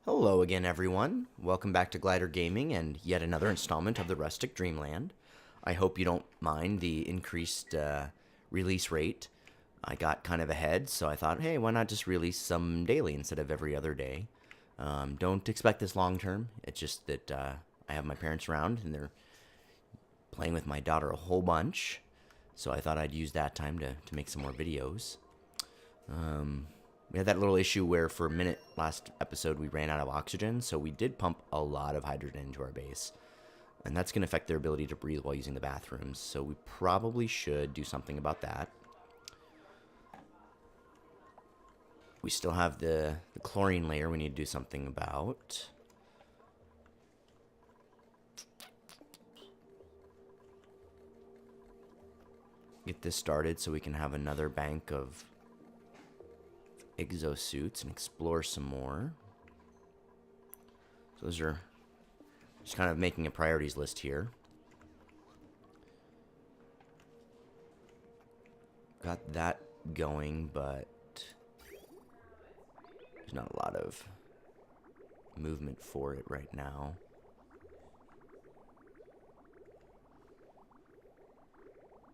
Hello again, everyone. Welcome back to Glider Gaming and yet another installment of the Rustic Dreamland. I hope you don't mind the increased release rate. I got kind of ahead, so I thought, hey, why not just release some daily instead of every other day? Don't expect this long term. It's just that I have my parents around and they're playing with my daughter a whole bunch. So I thought I'd use that time to make some more videos. We had that little issue where for a minute last episode we ran out of oxygen, so we did pump a lot of hydrogen into our base. And that's going to affect their ability to breathe while using the bathrooms, so we probably should do something about that. We still have the chlorine layer we need to do something about. Get this started so we can have another bank of exosuits and explore some more. So those are just kind of making a priorities list here. Got that going, but there's not a lot of movement for it right now.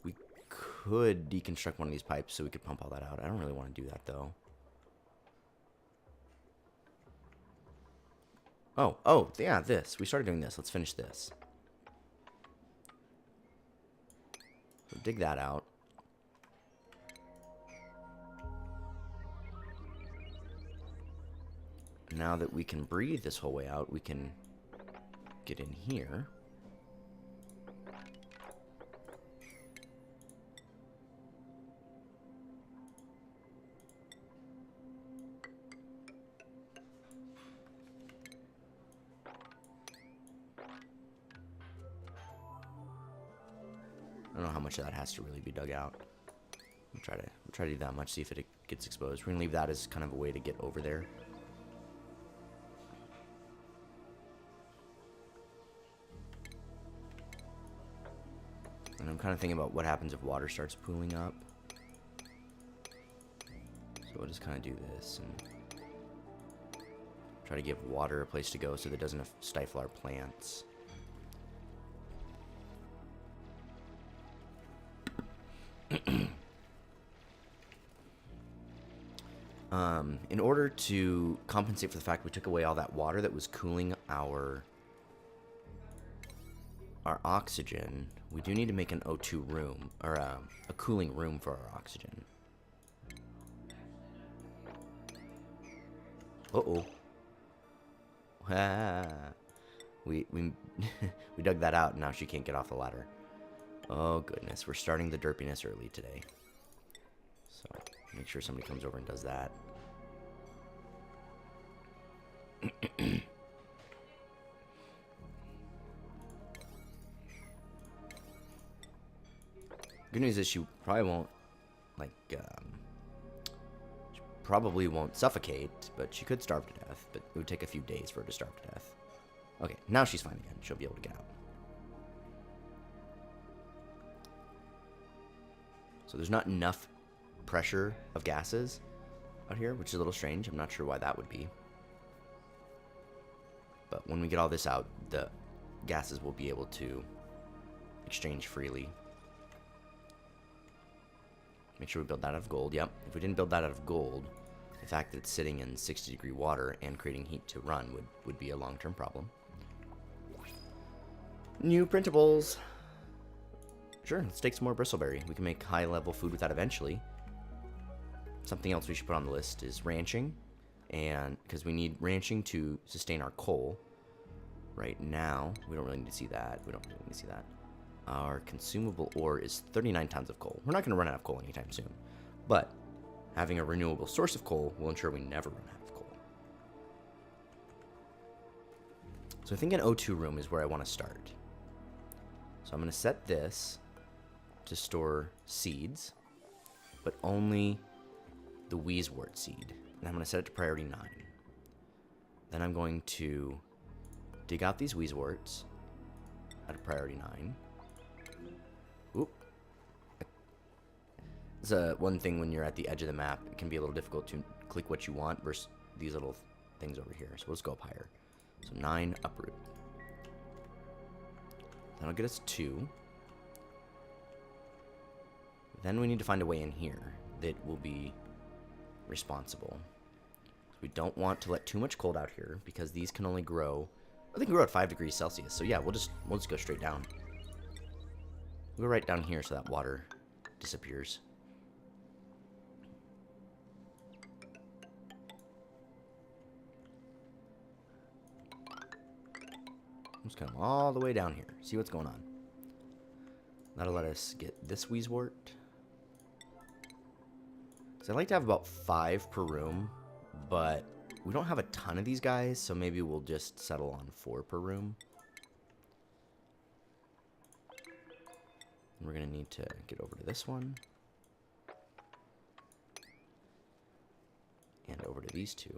We could deconstruct one of these pipes so we could pump all that out. I don't really want to do that though. Oh, yeah, this. We started doing this. Let's finish this. So dig that out. Now that we can breathe this whole way out, we can get in here. I don't know how much of that has to really be dug out. We'll try to do that much, see if it gets exposed. We're gonna leave that as kind of a way to get over there. And I'm kind of thinking about what happens if water starts pooling up. So we'll just kind of do this and try to give water a place to go so that it doesn't stifle our plants. In order to compensate for the fact we took away all that water that was cooling our oxygen, we do need to make an O2 room, or a cooling room for our oxygen. Uh-oh. We we dug that out, and now she can't get off the ladder. Oh, goodness. We're starting the derpiness early today. So, make sure somebody comes over and does that. Good news is she probably won't, like, she probably won't suffocate, but she could starve to death. But it would take a few days for her to starve to death. Okay, now she's fine again. She'll be able to get out. So there's not enough pressure of gases out here, which is a little strange. I'm not sure why that would be. But when we get all this out, the gases will be able to exchange freely. Make sure we build that out of gold. Yep, if we didn't build that out of gold, the fact that it's sitting in 60-degree water and creating heat to run would be a long-term problem. New printables. Sure, let's take some more bristleberry. We can make high-level food with that eventually. Something else we should put on the list is ranching. And because we need ranching to sustain our coal. Right now, we don't really need to see that. We don't really need to see that. Our consumable ore is 39 tons of coal. We're not going to run out of coal anytime soon. But having a renewable source of coal will ensure we never run out of coal. So I think an O2 room is where I want to start. So I'm going to set this to store seeds, but only the Wheezewort seed. And I'm going to set it to priority 9. Then I'm going to dig out these Wheezeworts at a priority 9. Oop. It's one thing when you're at the edge of the map. It can be a little difficult to click what you want versus these little things over here. So let's go up higher. So 9 uproot. That'll get us 2. Then we need to find a way in here that will be responsible. So we don't want to let too much cold out here because these can only grow. I think grow at 5 degrees Celsius. So yeah, we'll just go straight down. We'll go right down here so that water disappears. Let's come all the way down here. See what's going on. That'll let us get this Wheezewort. So I'd like to have about 5 per room, but we don't have a ton of these guys, so maybe we'll just settle on 4 per room. And we're going to need to get over to this one. And over to these 2.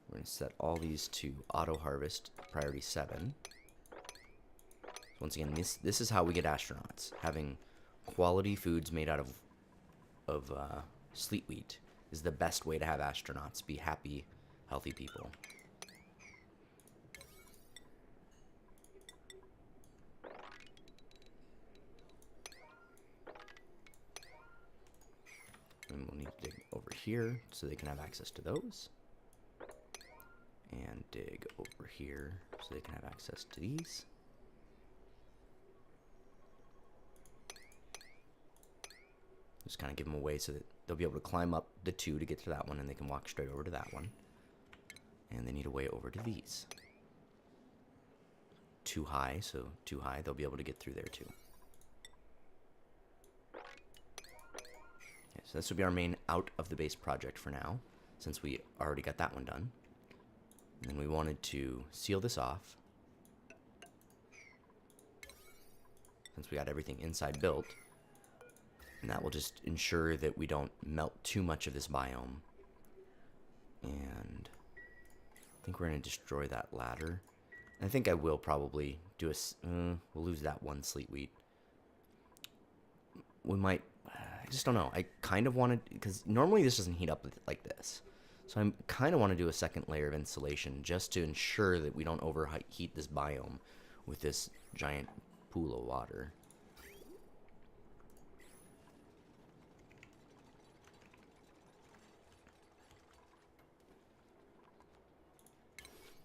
We're going to set all these to auto harvest priority 7. Once again, this is how we get astronauts. Having quality foods made out of sleet wheat is the best way to have astronauts be happy, healthy people. And we'll need to dig over here so they can have access to those. And dig over here so they can have access to these. Just kind of give them away so that they'll be able to climb up the 2 to get to that one, and they can walk straight over to that one. And they need a way over to these. Too high, so too high, they'll be able to get through there too. Okay, so this will be our main out of the base project for now, since we already got that one done. And then we wanted to seal this off. Since we got everything inside built. And that will just ensure that we don't melt too much of this biome. And I think we're going to destroy that ladder. And I think I will probably do a... we'll lose that 1 sleet wheat. We might... I just don't know. I kind of wanted... Because normally this doesn't heat up like this. So I kind of want to do a second layer of insulation just to ensure that we don't overheat this biome with this giant pool of water.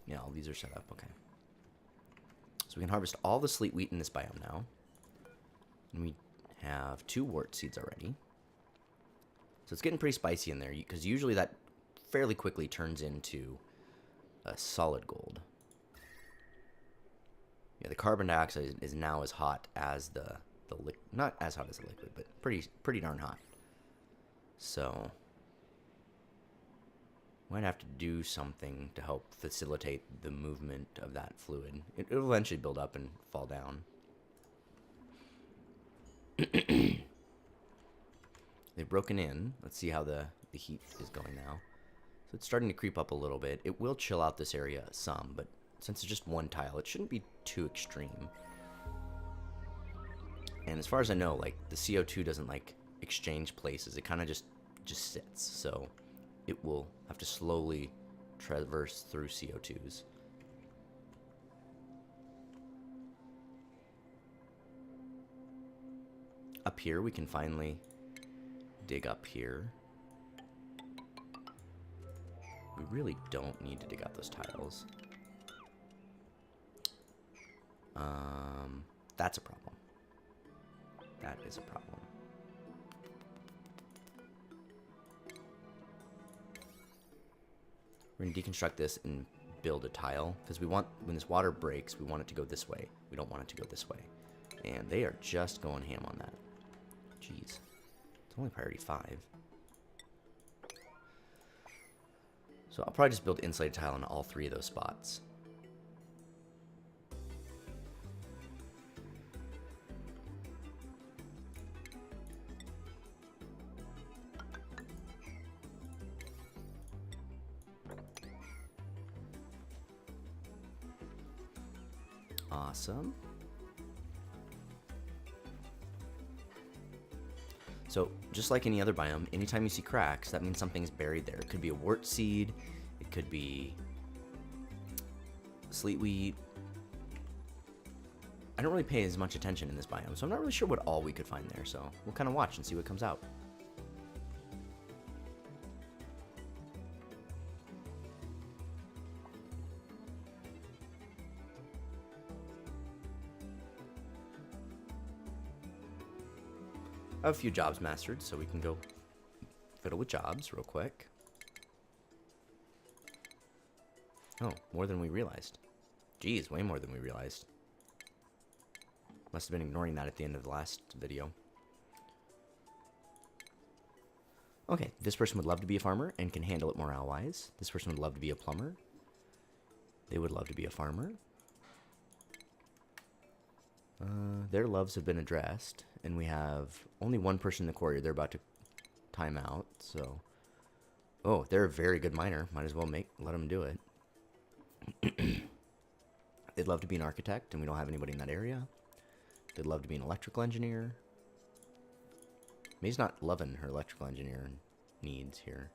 Yeah, all these are set up. Okay. So we can harvest all the sleet wheat in this biome now. And we have 2 wart seeds already. So it's getting pretty spicy in there because usually that fairly quickly turns into a solid gold. Yeah, the carbon dioxide is now as hot as the not as hot as the liquid, but pretty darn hot. So might have to do something to help facilitate the movement of that fluid. It'll eventually build up and fall down. They've broken in. Let's see how the heat is going now. So it's starting to creep up a little bit. It will chill out this area some, but since it's just 1 tile, it shouldn't be too extreme. And as far as I know, like, the CO2 doesn't, like, exchange places. It kind of just sits. So it will have to slowly traverse through CO2s. Up here, we can finally dig up here. We really don't need to dig out those tiles. That's a problem. That is a problem. We're going to deconstruct this and build a tile, because we want, when this water breaks, we want it to go this way. We don't want it to go this way. And they are just going ham on that. Jeez. It's only priority 5. So I'll probably just build insulated tile on all 3 of those spots. Awesome. So just like any other biome, anytime you see cracks, that means something's buried there. It could be a wart seed, it could be sleet wheat. I don't really pay as much attention in this biome, so I'm not really sure what all we could find there, so we'll kind of watch and see what comes out. I have a few jobs mastered, so we can go fiddle with jobs real quick. Oh, more than we realized. Geez, way more than we realized. Must have been ignoring that at the end of the last video. Okay, this person would love to be a farmer and can handle it morale-wise. This person would love to be a plumber. They would love to be a farmer. Their loves have been addressed, and we have only one person in the quarry. They're about to time out, so... Oh, they're a very good miner. Might as well let them do it. They'd love to be an architect, and we don't have anybody in that area. They'd love to be an electrical engineer. May's not loving her electrical engineer needs here.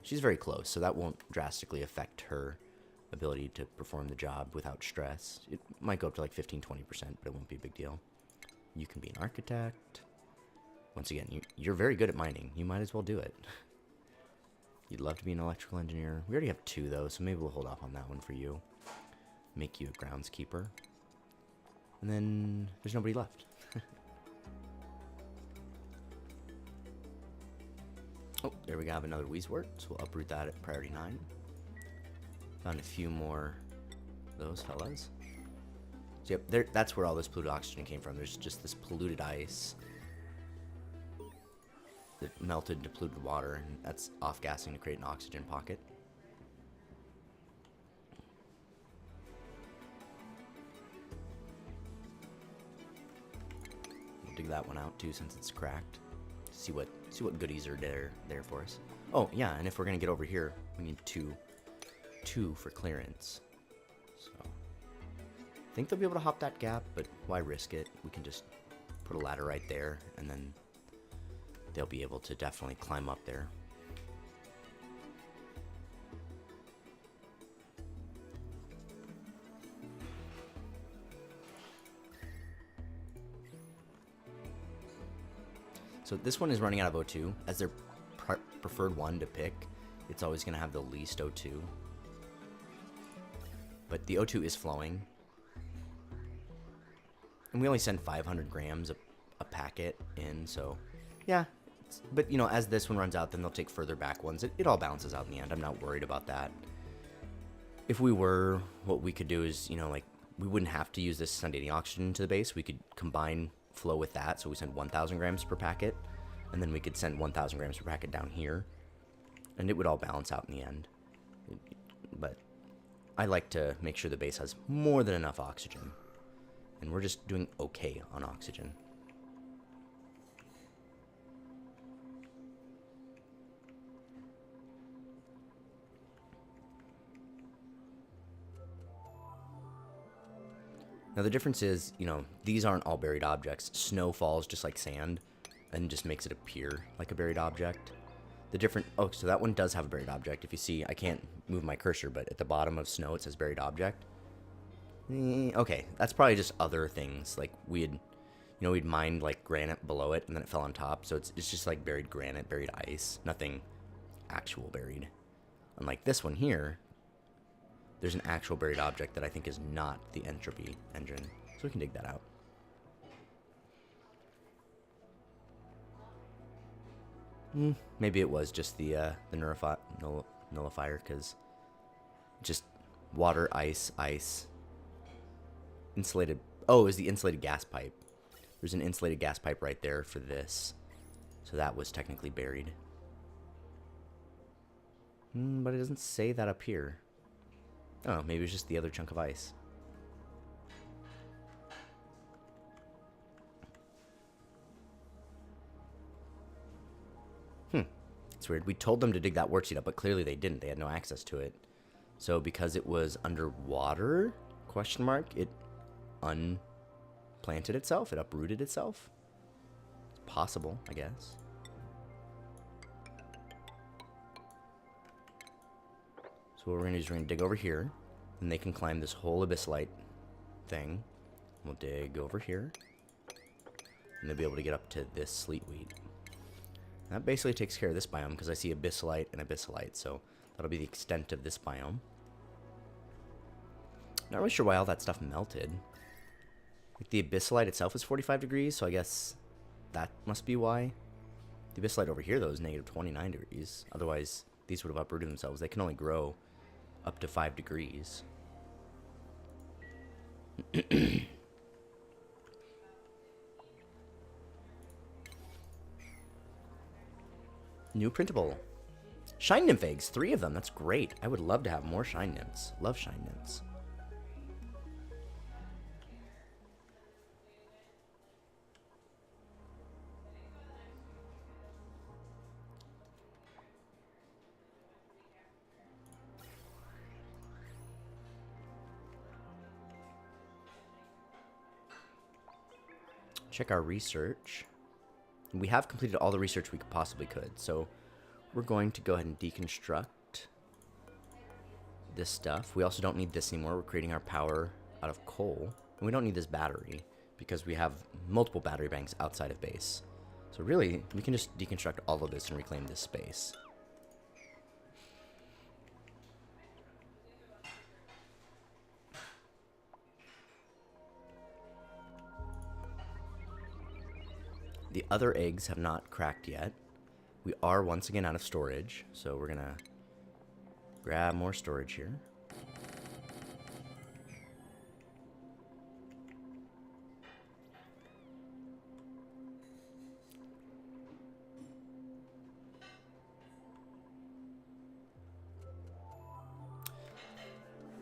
She's very close, so that won't drastically affect her ability to perform the job without stress. It might go up to like 15-20%, but it won't be a big deal. You can be an architect. Once again, you're very good at mining. You might as well do it. You'd love to be an electrical engineer. We already have 2, though, so maybe we'll hold off on that one for you. Make you a groundskeeper. And then there's nobody left. Oh, there we have another Weezewort, so we'll uproot that at priority 9. Found a few more of those fellas. So yep, that's where all this polluted oxygen came from. There's just this polluted ice that melted into polluted water, and that's off-gassing to create an oxygen pocket. We'll dig that one out too, since it's cracked. See what goodies are there for us. Oh yeah, and if we're gonna get over here, we need two for clearance. So I think they'll be able to hop that gap, but why risk it? We can just put a ladder right there, and then they'll be able to definitely climb up there. So this one is running out of O2. As their preferred one to pick, it's always going to have the least O2. But the O2 is flowing. And we only send 500 grams a packet in, so yeah. But, you know, as this one runs out, then they'll take further back ones. It all balances out in the end. I'm not worried about that. If we were, what we could do is, you know, like, we wouldn't have to use this to send any oxygen to the base. We could combine flow with that, so we send 1,000 grams per packet, and then we could send 1,000 grams per packet down here, and it would all balance out in the end. But I like to make sure the base has more than enough oxygen, and we're just doing okay on oxygen. Now the difference is, you know, these aren't all buried objects. Snow falls just like sand and just makes it appear like a buried object. Oh, so that one does have a buried object. If you see, I can't move my cursor, but at the bottom of snow it says buried object. Okay, that's probably just other things. Like we'd mined like granite below it and then it fell on top. So it's just like buried granite, buried ice, nothing actual buried. Unlike this one here, there's an actual buried object that I think is not the entropy engine. So we can dig that out. Maybe it was just the nullifier, because just water, ice, insulated. Oh, it was the insulated gas pipe. There's an insulated gas pipe right there for this. So that was technically buried. But it doesn't say that up here. Oh, maybe it's just the other chunk of ice. It's weird. We told them to dig that wart seed up, but clearly they didn't. They had no access to it. So because it was underwater, question mark, it unplanted itself. It uprooted itself. It's possible, I guess. So what we're going to do is we're going to dig over here, and they can climb this whole abyssite thing. We'll dig over here, and they'll be able to get up to this sleetweed. That basically takes care of this biome, because I see abyssite and abyssite, so that'll be the extent of this biome. Not really sure why all that stuff melted. Like, the abyssite itself is 45 degrees, so I guess that must be why. The abyssite over here, though, is negative 29 degrees. Otherwise, these would have uprooted themselves. They can only grow up to 5 degrees. New printable. Shine nymph eggs, 3 of them. That's great. I would love to have more shine nymphs. Love shine nymphs. Check our research. We have completed all the research we possibly could, so we're going to go ahead and deconstruct this stuff. We also don't need this anymore. We're creating our power out of coal. And we don't need this battery because we have multiple battery banks outside of base. So really, we can just deconstruct all of this and reclaim this space. The other eggs have not cracked yet. We are once again out of storage, so we're gonna grab more storage here.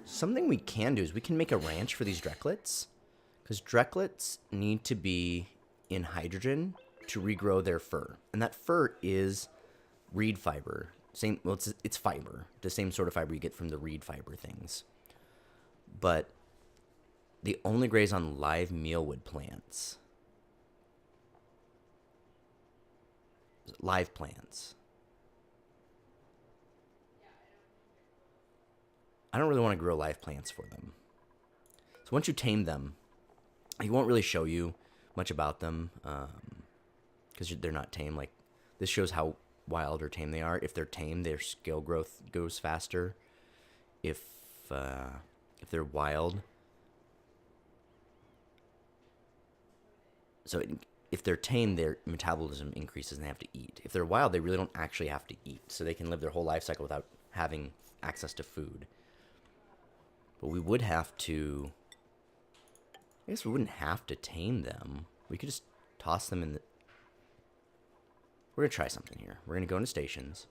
Something we can do is we can make a ranch for these drecklets, because drecklets need to be in hydrogen to regrow their fur, and that fur is reed fiber. Same, well, it's fiber, the same sort of fiber you get from the reed fiber things. But they only graze on live mealwood plants, live plants. I don't really want to grow live plants for them. So once you tame them, it won't really show you much about them. Because they're not tame. Like, this shows how wild or tame they are. If they're tame, their skill growth goes faster. If they're wild, so if they're tame, their metabolism increases and they have to eat. If they're wild, they really don't actually have to eat, so they can live their whole life cycle without having access to food. But we would have to. I guess we wouldn't have to tame them. We could just toss them in the. We're going to try something here. We're going to go into stations.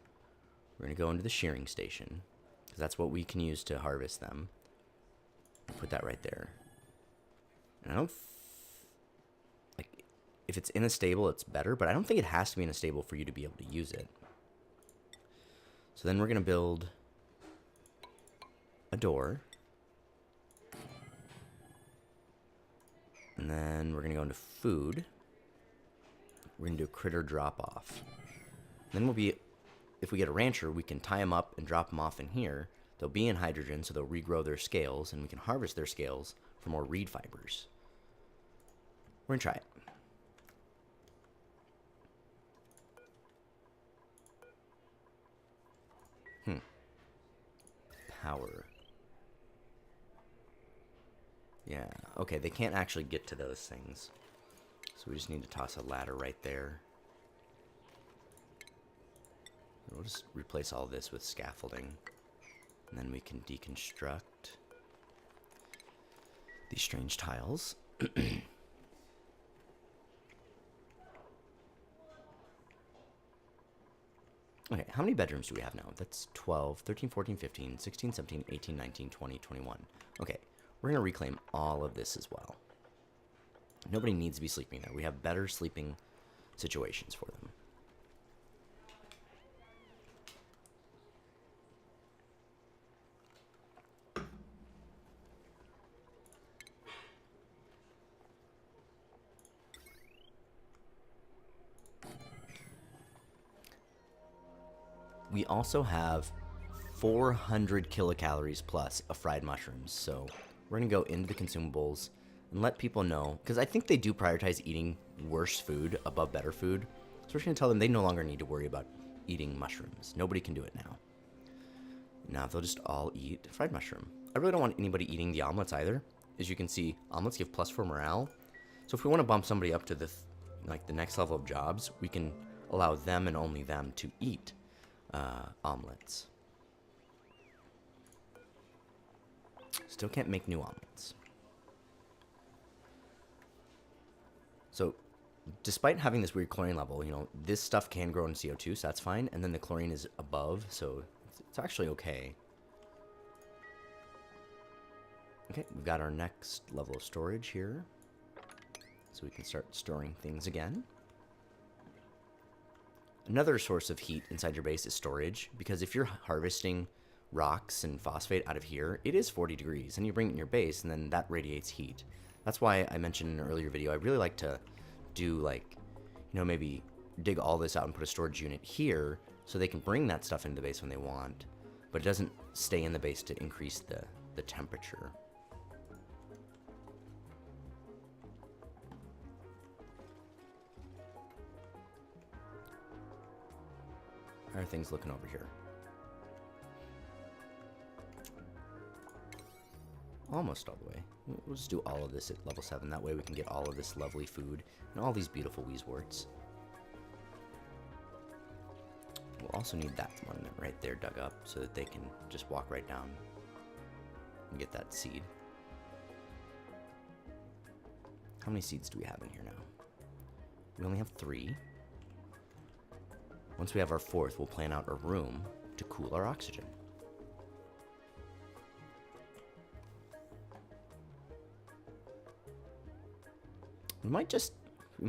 We're going to go into the shearing station, because that's what we can use to harvest them. Put that right there. And I don't... like, if it's in a stable, it's better, but I don't think it has to be in a stable for you to be able to use it. So then we're going to build a door. And then we're going to go into food. We're going to do a critter drop-off. Then we'll be, if we get a rancher, we can tie them up and drop them off in here. They'll be in hydrogen, so they'll regrow their scales, and we can harvest their scales for more reed fibers. We're going to try it. Power. Yeah, okay, they can't actually get to those things. So we just need to toss a ladder right there. We'll just replace all this with scaffolding. And then we can deconstruct these strange tiles. Okay, how many bedrooms do we have now? That's 12, 13, 14, 15, 16, 17, 18, 19, 20, 21. Okay, we're going to reclaim all of this as well. Nobody needs to be sleeping there. We have better sleeping situations for them. we also have 400 kilocalories plus of fried mushrooms. So we're going to go into the consumables and let people know, because I think they do prioritize eating worse food above better food. So we're just going to tell them they no longer need to worry about eating mushrooms. Nobody can do it now. Now they'll just all eat fried mushroom. I really don't want anybody eating the omelets either. As you can see, omelets give plus for morale. So if we want to bump somebody up to the next level of jobs, we can allow them and only them to eat omelets. Still can't make new omelets. So despite having this weird chlorine level, this stuff can grow in CO2, so that's fine. And then the chlorine is above, so it's actually okay. Okay, we've got our next level of storage here. So we can start storing things again. Another source of heat inside your base is storage, because if you're harvesting rocks and phosphate out of here, it is 40 degrees, and you bring it in your base, and then that radiates heat. That's why I mentioned in an earlier video, I really like to do maybe dig all this out and put a storage unit here, so they can bring that stuff into the base when they want, but it doesn't stay in the base to increase the temperature. How are things looking over here? Almost all the way. We'll just do all of this at level 7. That way we can get all of this lovely food and all these beautiful wheezeworts. We'll also need that one right there dug up so that they can just walk right down and get that seed. How many seeds do we have in here now? We only have 3. Once we have our 4th, we'll plan out a room to cool our oxygen. We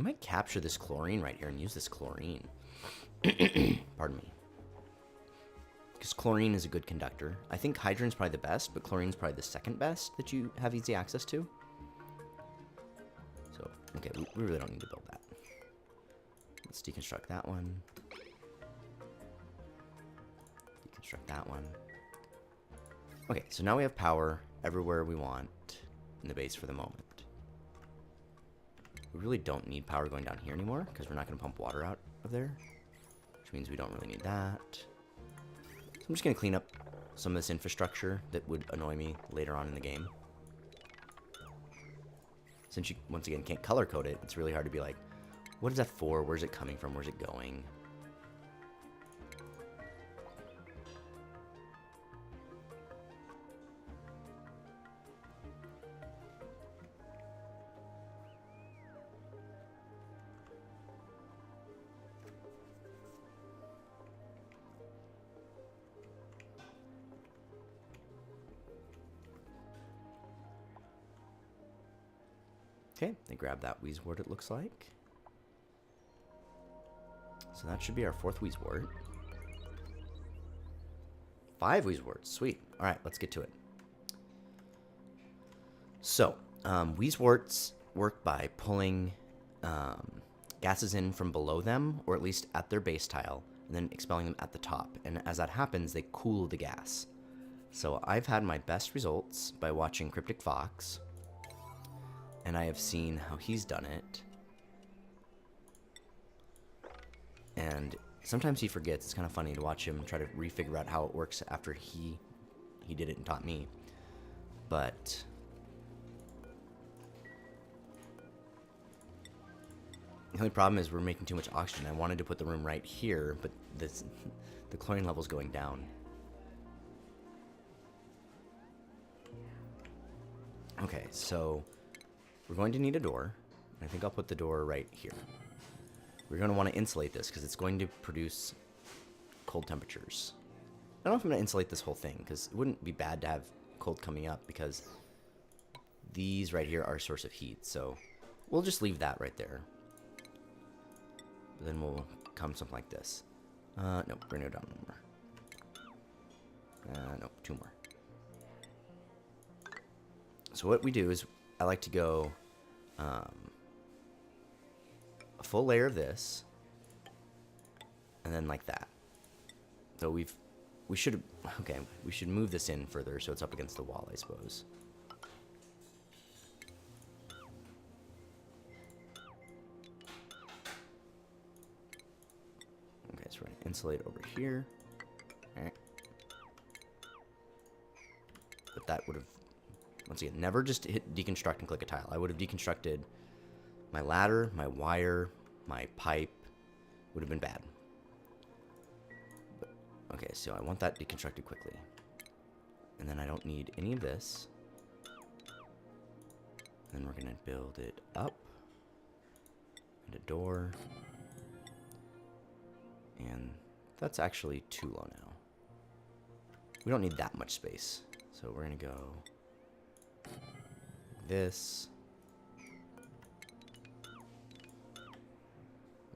might capture this chlorine right here and use this chlorine. Pardon me. Because chlorine is a good conductor. I think hydrogen's probably the best, but chlorine's probably the second best that you have easy access to. So, okay, we really don't need to build that. Let's deconstruct that one. Deconstruct that one. Okay, so now we have power everywhere we want in the base for the moment. We really don't need power going down here anymore because we're not going to pump water out of there, which means we don't really need that. So I'm just going to clean up some of this infrastructure that would annoy me later on in the game. Since you, once again, can't color code it, it's really hard to be like, what is that for? Where's it coming from? Where's it going? Okay, they grab that wheezewort, it looks like. So that should be our 4th wheezewort. 5 wheezeworts, sweet. All right, let's get to it. So, wheezeworts work by pulling gases in from below them, or at least at their base tile, and then expelling them at the top. And as that happens, they cool the gas. So I've had my best results by watching Cryptic Fox, and I have seen how he's done it. And sometimes he forgets. It's kind of funny to watch him try to refigure out how it works after he did it and taught me. But the only problem is we're making too much oxygen. I wanted to put the room right here, but the chlorine level's going down. Okay, so we're going to need a door. I think I'll put the door right here. We're going to want to insulate this because it's going to produce cold temperatures. I don't know if I'm going to insulate this whole thing because it wouldn't be bad to have cold coming up because these right here are a source of heat. So we'll just leave that right there. Then we'll come something like this. No, we're going to go down one more. No, 2 more. So what we do is I like to go a full layer of this, and then like that. So we should, okay, we should move this in further so it's up against the wall, I suppose. Okay, so we're gonna insulate over here. Alright. But that would have, once again, never just hit deconstruct and click a tile. I would have deconstructed my ladder, my wire, my pipe. Would have been bad. But, okay, so I want that deconstructed quickly. And then I don't need any of this. Then we're going to build it up. And a door. And that's actually too low now. We don't need that much space. So we're going to go this.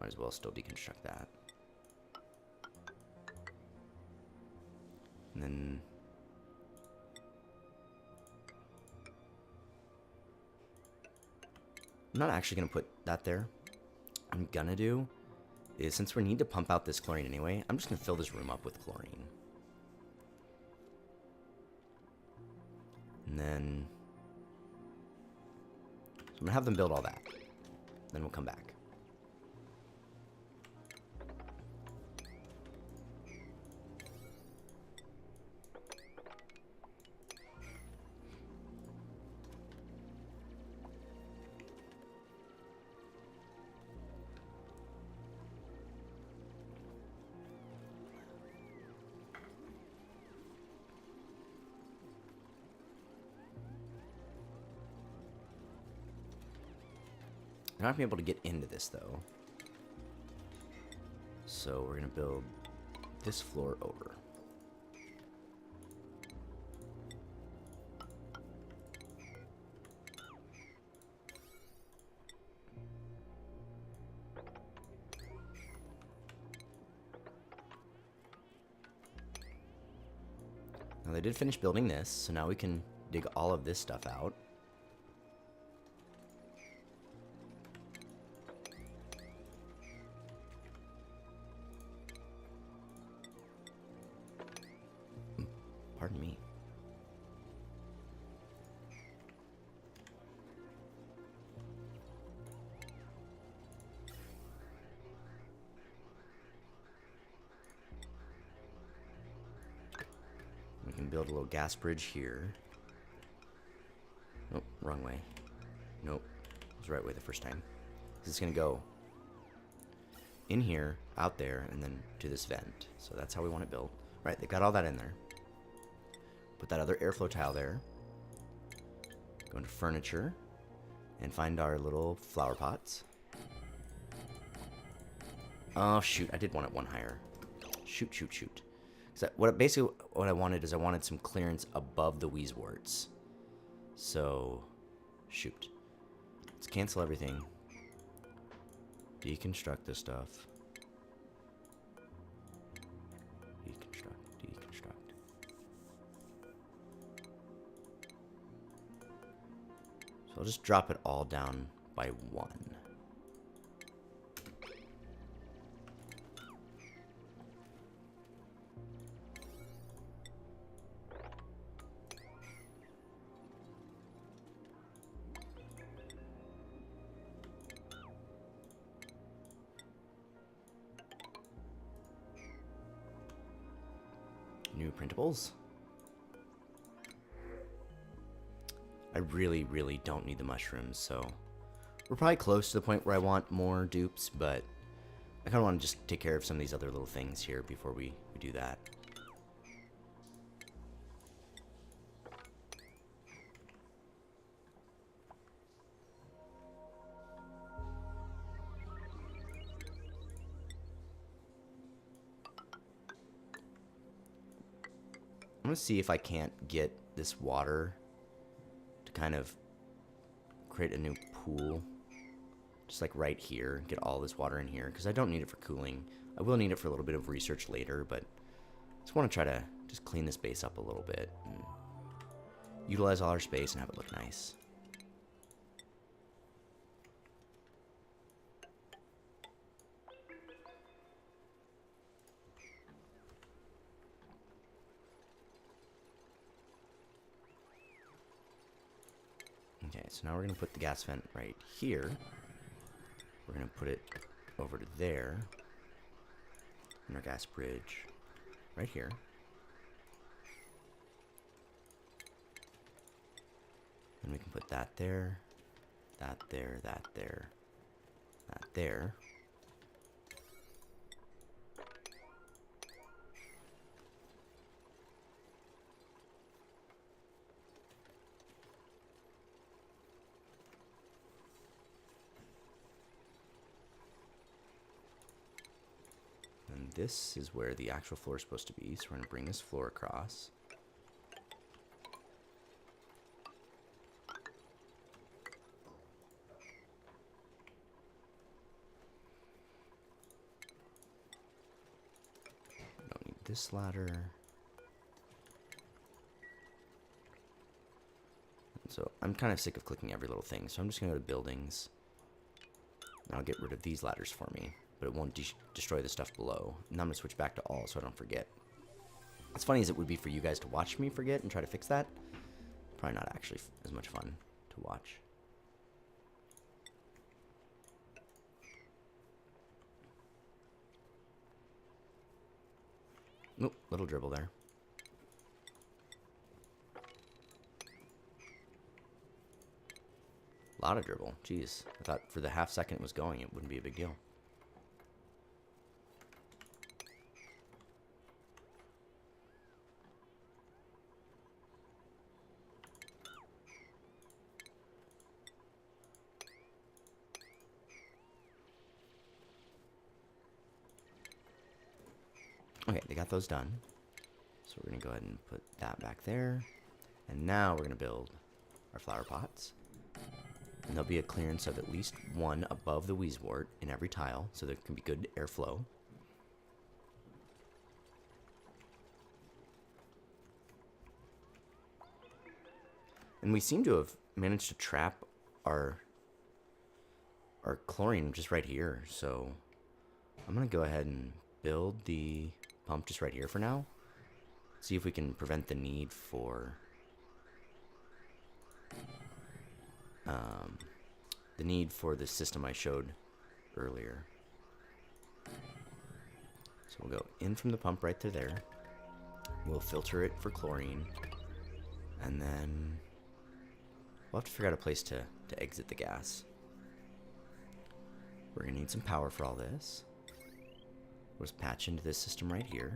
Might as well still deconstruct that. And then I'm not actually going to put that there. What I'm going to do is, since we need to pump out this chlorine anyway, I'm just going to fill this room up with chlorine. And then so I'm going to have them build all that. Then we'll come back. You're not going to be able to get into this, though. So we're going to build this floor over. Now they did finish building this, so now we can dig all of this stuff out. Pardon me. We can build a little gas bridge here. Nope, wrong way. Nope, it was the right way the first time. It's going to go in here, out there, and then to this vent. So that's how we want it built. Right, they got all that in there. Put that other airflow tile there. Go into furniture and find our little flower pots. Oh shoot, I did want it one higher. Shoot. So basically what I wanted is I wanted some clearance above the Wheezeworts. So shoot. Let's cancel everything. Deconstruct this stuff. Deconstruct. So I'll just drop it all down by 1. New printables. I really don't need the mushrooms, so we're probably close to the point where I want more dupes, but I kind of want to just take care of some of these other little things here before we do that. I'm going to see if I can't get this water to kind of create a new pool. Just like right here. Get all this water in here. Because I don't need it for cooling. I will need it for a little bit of research later. But I just want to try to just clean this base up a little bit. And utilize all our space and have it look nice. so now we're going to put the gas vent right here. We're going to put it over to there. And our gas bridge right here. And we can put that there, that there, that there, that there. And this is where the actual floor is supposed to be, so we're going to bring this floor across. Don't need this ladder. So I'm kind of sick of clicking every little thing, so I'm just going to go to buildings. And I'll get rid of these ladders for me, but it won't destroy the stuff below. And I'm going to switch back to all so I don't forget. As funny as it would be for you guys to watch me forget and try to fix that, probably not actually as much fun to watch. Oop, little dribble there. A lot of dribble. Jeez. I thought for the half second it was going, it wouldn't be a big deal. Okay, they got those done. So we're going to go ahead and put that back there. And now we're going to build our flower pots. And there'll be a clearance of at least one above the wheezewort in every tile, so there can be good airflow. And we seem to have managed to trap our chlorine just right here. So I'm going to go ahead and build the pump just right here for now. See if we can prevent the need for the system I showed earlier. So we'll go in from the pump right to there. We'll filter it for chlorine. And then we'll have to figure out a place to exit the gas. We're going to need some power for all this. We'll just patch into this system right here.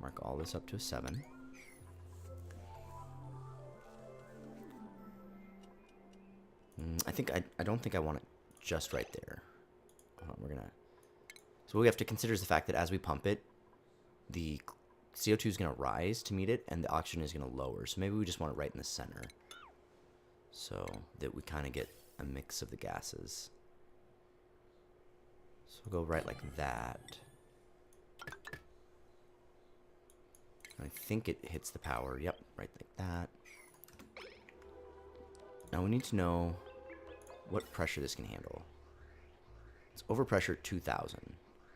Mark all this up to a 7. I don't think I want it just right there. So what we have to consider is the fact that as we pump it, the CO2 is going to rise to meet it, and the oxygen is going to lower. So maybe we just want it right in the center, so that we kind of get a mix of the gases. So we'll go right like that. I think it hits the power. Yep, right like that. Now we need to know what pressure this can handle. It's overpressure 2,000.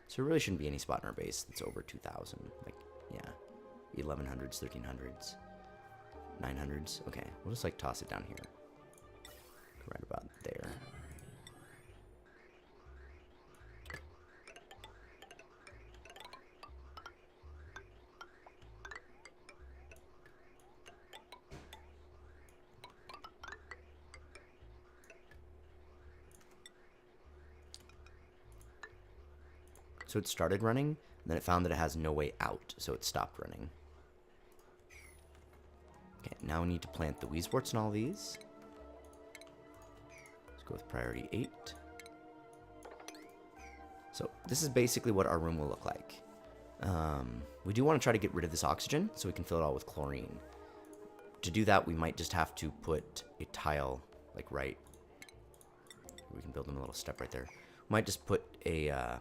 So there really shouldn't be any spot in our base that's over 2,000. Like, yeah, 1100s, 1300s, 900s. Okay, we'll just like toss it down here. Right about there. So it started running, and then it found that it has no way out, so it stopped running. Okay, now we need to plant the wheezeworts in all these. Let's go with priority 8. So this is basically what our room will look like. We do want to try to get rid of this oxygen, so we can fill it all with chlorine. To do that, we might just have to put a tile, like right. We can build them a little step right there. We might just put a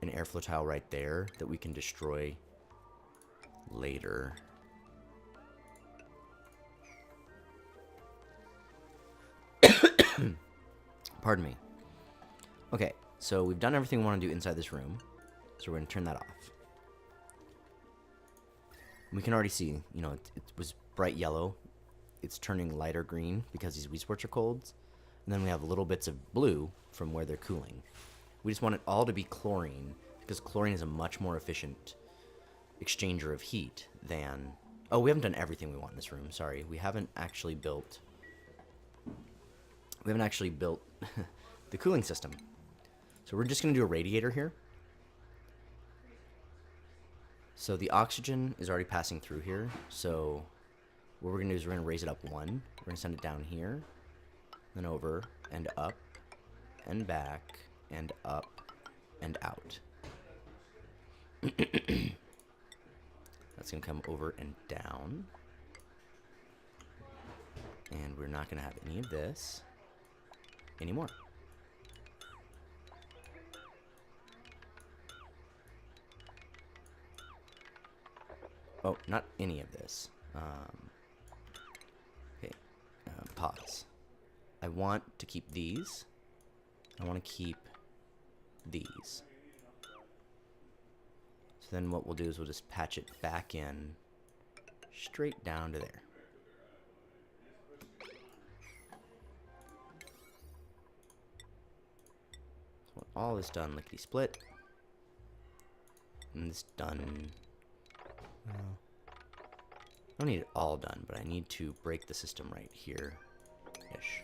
an airflow tile right there that we can destroy later. Pardon me. Okay, So we've done everything we want to do inside this room. So we're going to turn that off. We can already see, you know, it was bright yellow. It's turning lighter green because these weed sports are cold. And then we have little bits of blue from where they're cooling. We just want it all to be chlorine because chlorine is a much more efficient exchanger of heat than... Oh, we haven't done everything we want in this room. Sorry, we haven't actually built... the cooling system. So we're just going to do a radiator here. So the oxygen is already passing through here. So what we're going to do is we're going to raise it up 1. We're going to send it down here, then over and up and back and up and out. That's going to come over and down. And we're not going to have any of this anymore. Oh, not any of this. Okay, pause. I want to keep these. I want to keep these. So then what we'll do is we'll just patch it back in straight down to there. So all this done lickety split. And this done. I don't need it all done, but I need to break the system right here-ish.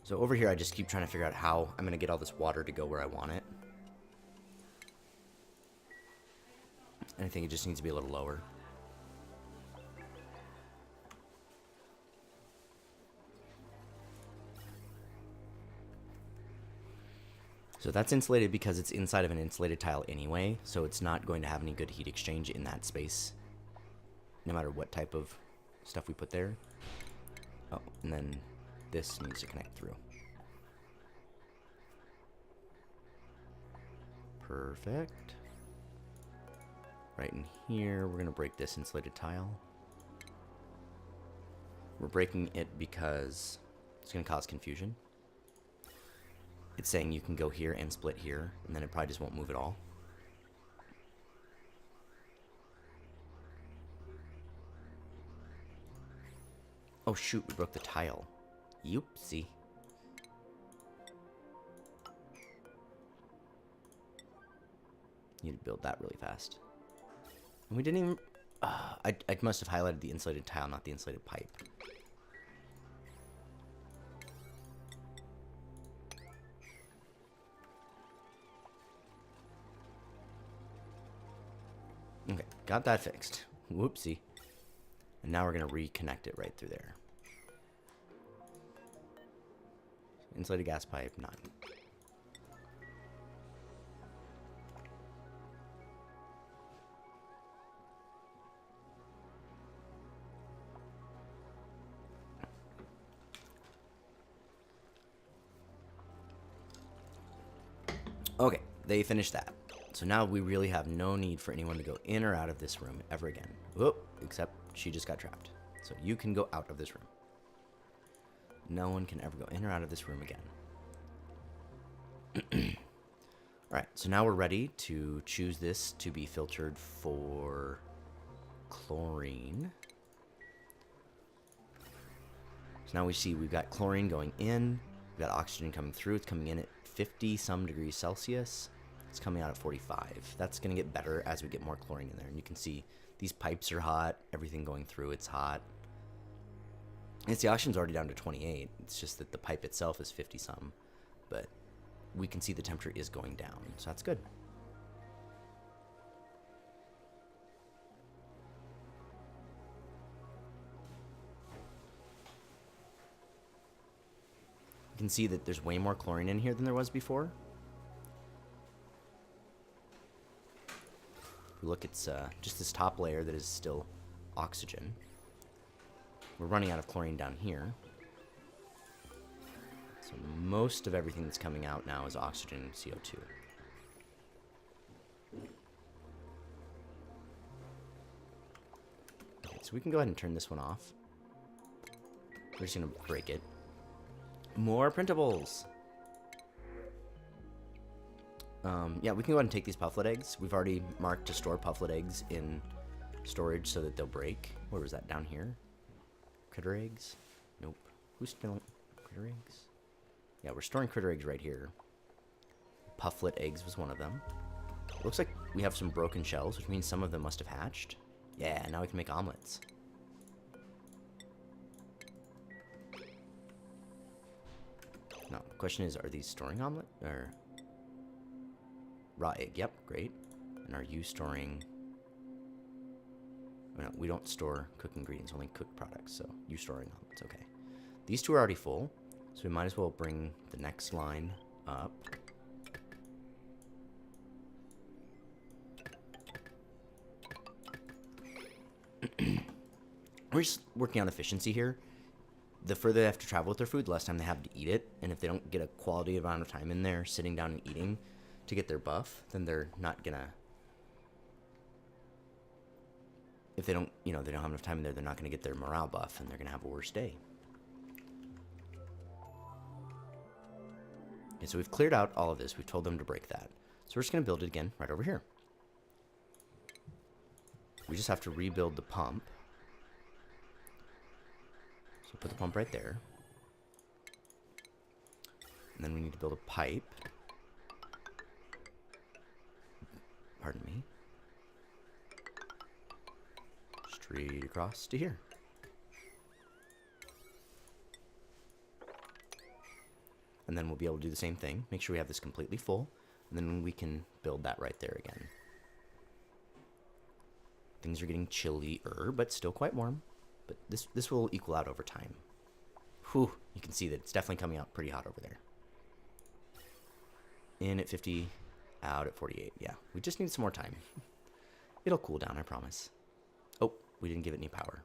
So over here, I just keep trying to figure out how I'm going to get all this water to go where I want it. And I think it just needs to be a little lower. So that's insulated because it's inside of an insulated tile anyway, so it's not going to have any good heat exchange in that space, no matter what type of stuff we put there. Oh, and then this needs to connect through. Perfect. Right in here, we're going to break this insulated tile. We're breaking it because it's going to cause confusion. It's saying you can go here and split here, and then it probably just won't move at all. Oh shoot, we broke the tile. Youpsie. Need to build that really fast. And we didn't even... I must have highlighted the insulated tile, not the insulated pipe. Okay, got that fixed. Whoopsie. And now we're going to reconnect it right through there. Insulated gas pipe, none. Okay, they finished that. So now we really have no need for anyone to go in or out of this room ever again. Whoop, except she just got trapped. So you can go out of this room. No one can ever go in or out of this room again. Alright, so now we're ready to choose this to be filtered for chlorine. So now we see we've got chlorine going in. We've got oxygen coming through. It's coming in at 50 some degrees Celsius. It's coming out at 45. That's going to get better as we get more chlorine in there. And you can see these pipes are hot. Everything going through, it's hot. And the oxygen's already down to 28. It's just that the pipe itself is 50 some. But we can see the temperature is going down. So that's good. You can see that there's way more chlorine in here than there was before. Look, it's just this top layer that is still oxygen. we're running out of chlorine down here. So most of everything that's coming out now is oxygen and CO2. Okay, so we can go ahead and turn this one off. We're just going to break it. More printables! Yeah, we can go ahead and take these pufflet eggs. We've already marked to store pufflet eggs in storage so that they'll break. Where was that? Down here? Critter eggs? Nope. Who's still critter eggs? Yeah, we're storing critter eggs right here. Pufflet eggs was one of them. Looks like we have some broken shells, which means some of them must have hatched. Yeah, now we can make omelets. Now, the question is, are these storing omelet? Or raw egg? Yep, great. And are you storing... Oh, no, we don't store cooked ingredients, only cooked products, so you storing omelets, okay. These two are already full, so we might as well bring the next line up. We're just working on efficiency here. The further they have to travel with their food, the less time they have to eat it. And if they don't get a quality amount of time in there sitting down and eating to get their buff, then they're not gonna... If they don't, they don't have enough time in there, they're not gonna get their morale buff, and they're gonna have a worse day. Okay, so we've cleared out all of this. We've told them to break that. So we're just gonna build it again right over here. We just have to rebuild the pump. So put the pump right there. And then we need to build a pipe. Pardon me. Straight across to here. And then we'll be able to do the same thing. Make sure we have this completely full. And then we can build that right there again. Things are getting chillier, but still quite warm. But this will equal out over time. Whew, you can see that it's definitely coming out pretty hot over there. In at 50, out at 48. Yeah, we just need some more time. It'll cool down, I promise. Oh, we didn't give it any power.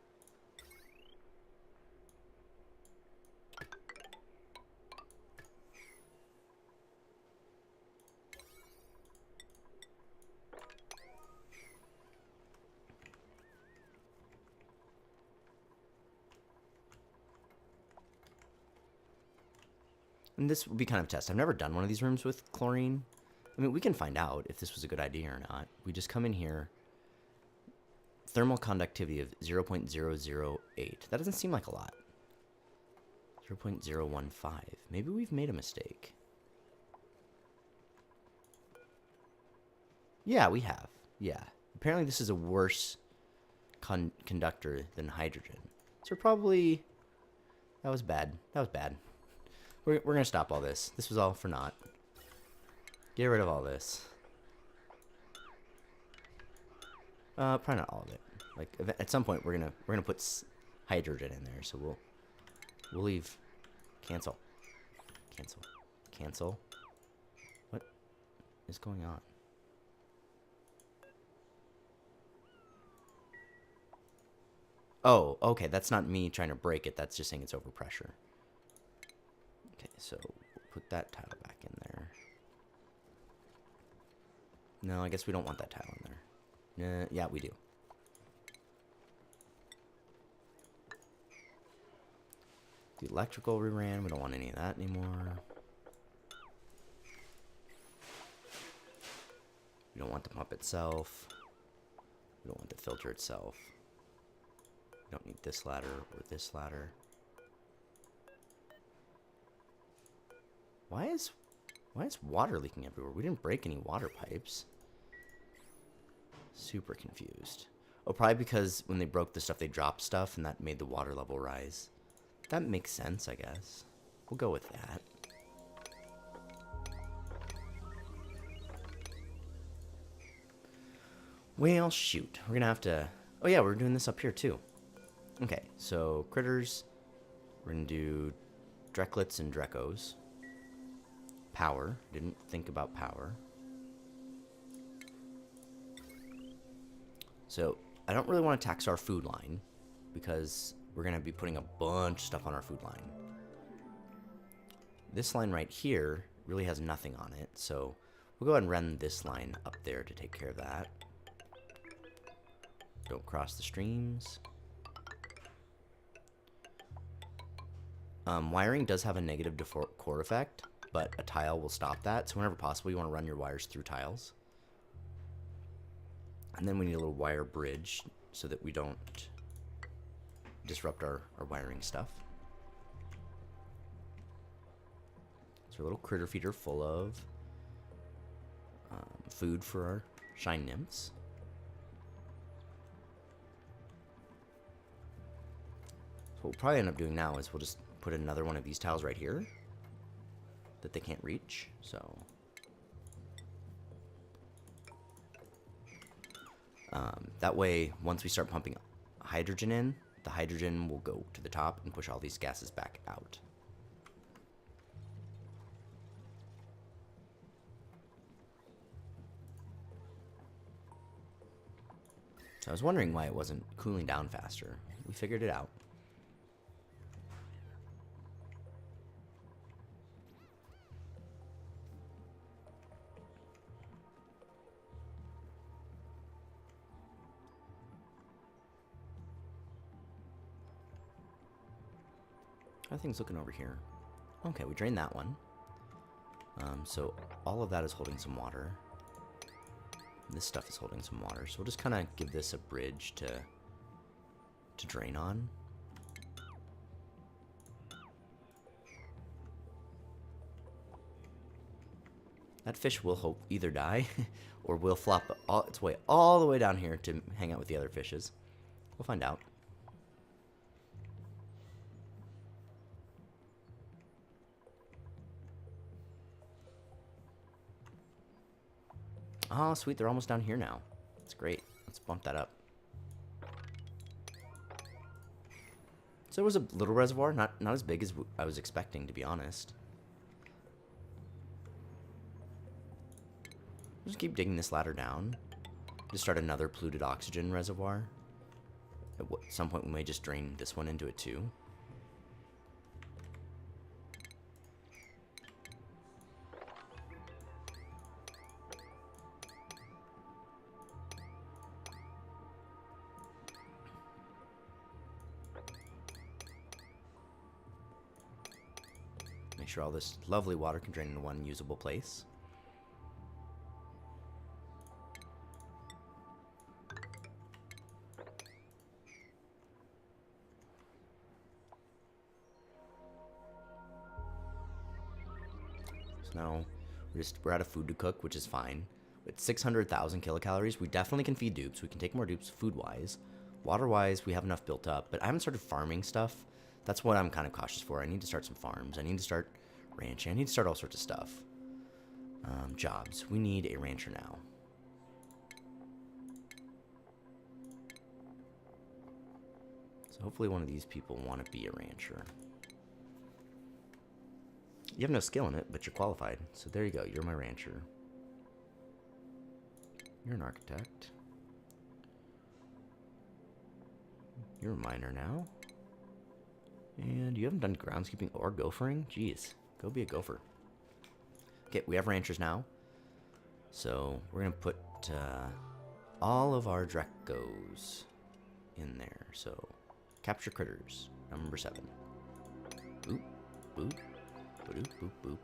And this will be kind of a test. I've never done one of these rooms with chlorine. I mean, we can find out if this was a good idea or not. We just come in here. Thermal conductivity of 0.008. That doesn't seem like a lot. 0.015. Maybe we've made a mistake. Yeah, we have. Yeah. Apparently this is a worse conductor than hydrogen. So probably... That was bad. That was bad. We're going to stop all this. This was all for naught. Get rid of all this. Probably not all of it. Like at some point we're gonna put hydrogen in there, so we'll leave. Cancel. What is going on? Oh, okay. That's not me trying to break it. That's just saying it's overpressure. Okay, so we'll put that tile back in there. No, I guess we don't want that tile in there. Yeah, we do. The electrical reran, we don't want any of that anymore. We don't want the pump itself. We don't want the filter itself. We don't need this ladder or this ladder. Why is water leaking everywhere? We didn't break any water pipes. Super confused. Oh, probably because when they broke the stuff, they dropped stuff, and that made the water level rise. That makes sense, I guess. We'll go with that. Well, shoot. We're gonna have to... Oh, yeah, we're doing this up here, too. Okay, so critters. We're gonna do Drecklets and Drekos. Power. Didn't think about power. So, I don't really want to tax our food line, because we're going to be putting a bunch of stuff on our food line. This line right here really has nothing on it, so we'll go ahead and run this line up there to take care of that. Don't cross the streams. Wiring does have a negative core effect, but a tile will stop that. So whenever possible, you want to run your wires through tiles. And then we need a little wire bridge so that we don't disrupt our wiring stuff. So a little critter feeder full of food for our shine nymphs. So what we'll probably end up doing now is we'll just put another one of these tiles right here that they can't reach. So that way, once we start pumping hydrogen in, the hydrogen will go to the top and push all these gases back out. So I was wondering why it wasn't cooling down faster. We figured it out. How are things looking over here? Okay, we drained that one. So all of that is holding some water. This stuff is holding some water, so we'll just kind of give this a bridge to drain on. That fish will either die or will flop its way all the way down here to hang out with the other fishes. We'll find out. Oh, sweet, they're almost down here now. That's great. Let's bump that up. So it was a little reservoir, not as big as I was expecting, to be honest. Just keep digging this ladder down. Just start another polluted oxygen reservoir. At some point we may just drain this one into it too. Make sure all this lovely water can drain into one usable place. So now we're out of food to cook, which is fine. With 600,000 kilocalories, we definitely can feed dupes. We can take more dupes food-wise. Water-wise, we have enough built up, but I haven't started farming stuff. That's what I'm kind of cautious for. I need to start some farms. I need to start ranching. I need to start all sorts of stuff. Jobs. We need a rancher now. So hopefully one of these people want to be a rancher. You have no skill in it, but you're qualified. So there you go. You're my rancher. You're an architect. You're a miner now. And you haven't done groundskeeping or gophering? Jeez, go be a gopher. Okay, we have ranchers now. So we're going to put all of our Drecos in there. So capture critters, number 7. Boop, boop, boop, boop, boop.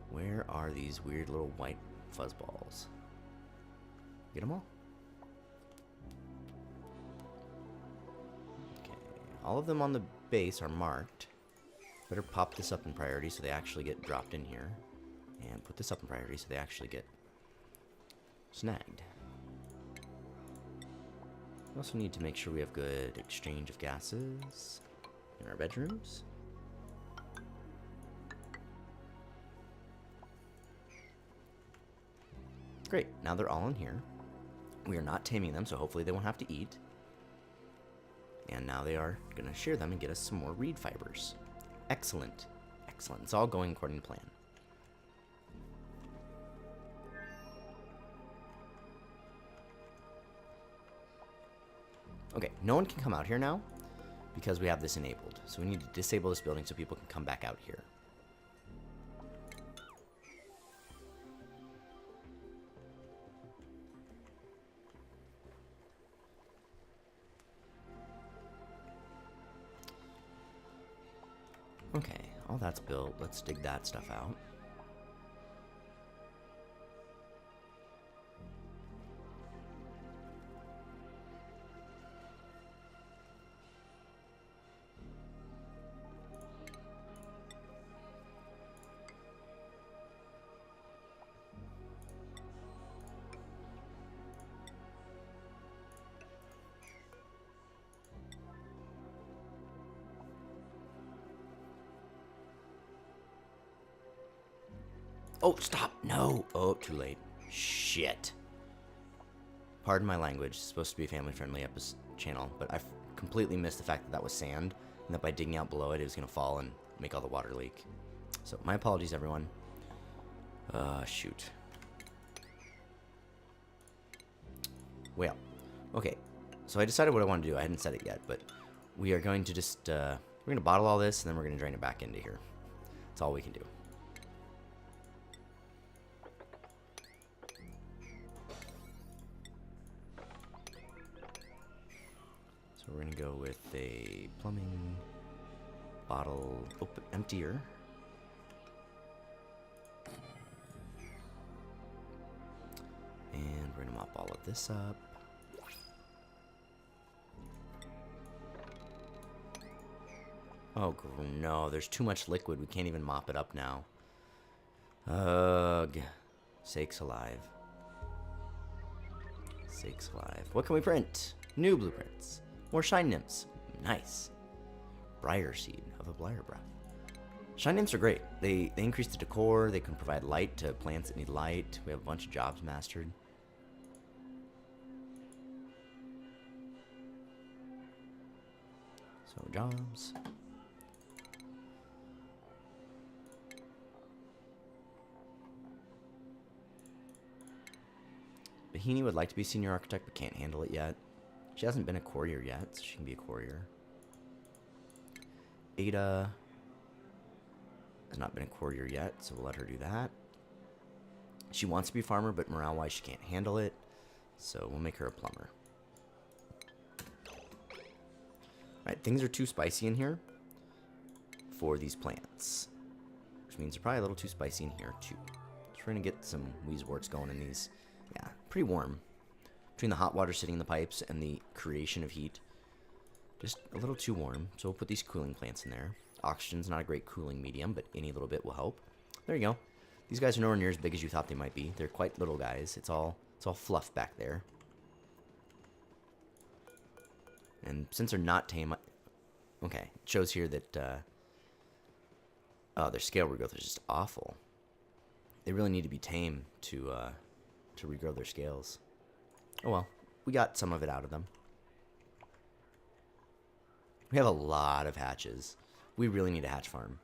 Where are these weird little white fuzzballs? Get them all? All of them on the base are marked. Better pop this up in priority so they actually get dropped in here. And put this up in priority so they actually get snagged. We also need to make sure we have good exchange of gases in our bedrooms. Great, now they're all in here. We are not taming them, so hopefully they won't have to eat. And now they are going to shear them and get us some more reed fibers. Excellent. Excellent. It's all going according to plan. Okay, no one can come out here now because we have this enabled. So we need to disable this building so people can come back out here. Okay, all that's built. Let's dig that stuff out. Oh, stop. No. Oh, too late. Shit. Pardon my language. It's supposed to be a family-friendly channel, but I completely missed the fact that that was sand, and that by digging out below it, it was going to fall and make all the water leak. So, my apologies, everyone. Shoot. Well, okay. So, I decided what I want to do. I hadn't said it yet, but we are going to just, we're going to bottle all this, and then we're going to drain it back into here. That's all we can do. So we're going to go with a plumbing bottle emptier. And we're going to mop all of this up. Oh, no, there's too much liquid. We can't even mop it up now. Ugh. Sakes alive. Sakes alive. What can we print? New blueprints. More shine nymphs. Nice. Briar seed of a briar breath. Shine nymphs are great. They increase the decor. They can provide light to plants that need light. We have a bunch of jobs mastered. So jobs. Bahini would like to be senior architect but can't handle it yet. She hasn't been a courier yet, so she can be a courier. Ada has not been a courier yet, so we'll let her do that. She wants to be a farmer, but morale-wise she can't handle it, so we'll make her a plumber. Alright, things are too spicy in here for these plants, which means they're probably a little too spicy in here too. So we're going to get some wheezeworts going in these. Yeah, pretty warm. Between the hot water sitting in the pipes and the creation of heat. Just a little too warm, so we'll put these cooling plants in there. Oxygen's not a great cooling medium, but any little bit will help. There you go. These guys are nowhere near as big as you thought they might be. They're quite little guys. It's all fluff back there. And since they're not tame, okay, it shows here that their scale regrowth is just awful. They really need to be tame to regrow their scales. Oh well, we got some of it out of them. We have a lot of hatches. We really need a hatch farm.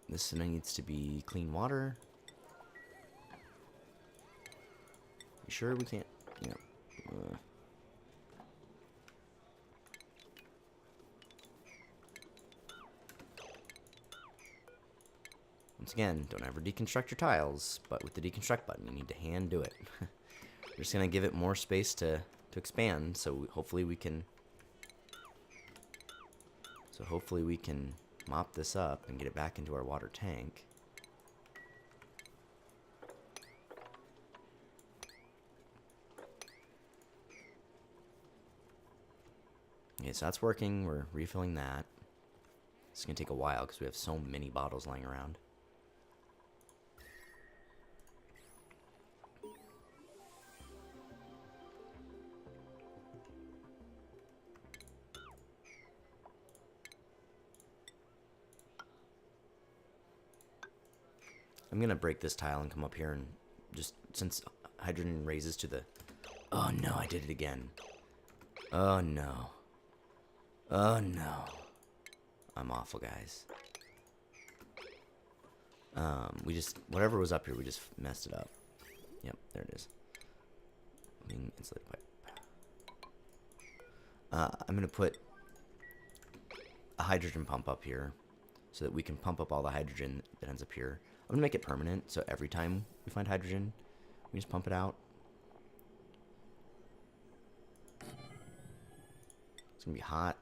This needs to be clean water. You sure we can't, you know, once again, don't ever deconstruct your tiles, but with the deconstruct button, you need to hand do it. We're just going to give it more space to expand, so hopefully we can mop this up and get it back into our water tank. Okay, so that's working. We're refilling that. It's going to take a while because we have so many bottles lying around. I'm going to break this tile and come up here and just, since hydrogen raises to the... Oh no, I did it again. Oh no. Oh no. I'm awful, guys. Whatever was up here, we just messed it up. Yep, there it is. Insulated pipe. I'm going to put a hydrogen pump up here so that we can pump up all the hydrogen that ends up here. I'm going to make it permanent, so every time we find hydrogen, we just pump it out. It's going to be hot.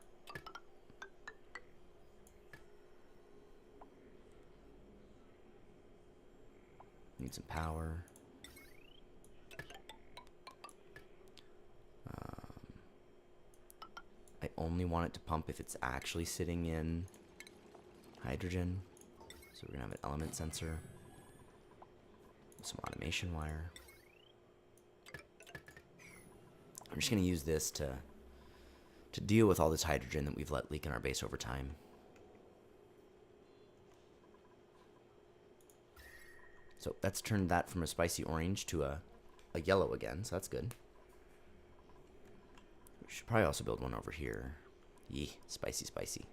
Need some power. I only want it to pump if it's actually sitting in hydrogen. So we're going to have an element sensor. Some automation wire. I'm just going to use this to deal with all this hydrogen that we've let leak in our base over time. So that's turned that from a spicy orange to a yellow again, so that's good. We should probably also build one over here. Yee, spicy, spicy.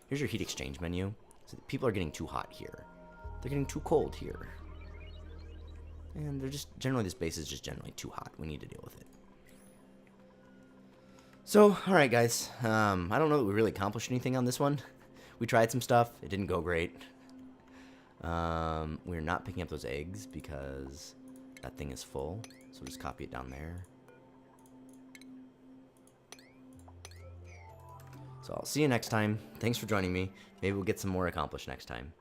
Here's your heat exchange menu. So people are getting too hot here. They're getting too cold here. And they're just, generally this base is just generally too hot. We need to deal with it. So, alright guys. I don't know that we really accomplished anything on this one. We tried some stuff. It didn't go great. We're not picking up those eggs because that thing is full. So we'll just copy it down there. So I'll see you next time. Thanks for joining me. Maybe we'll get some more accomplished next time.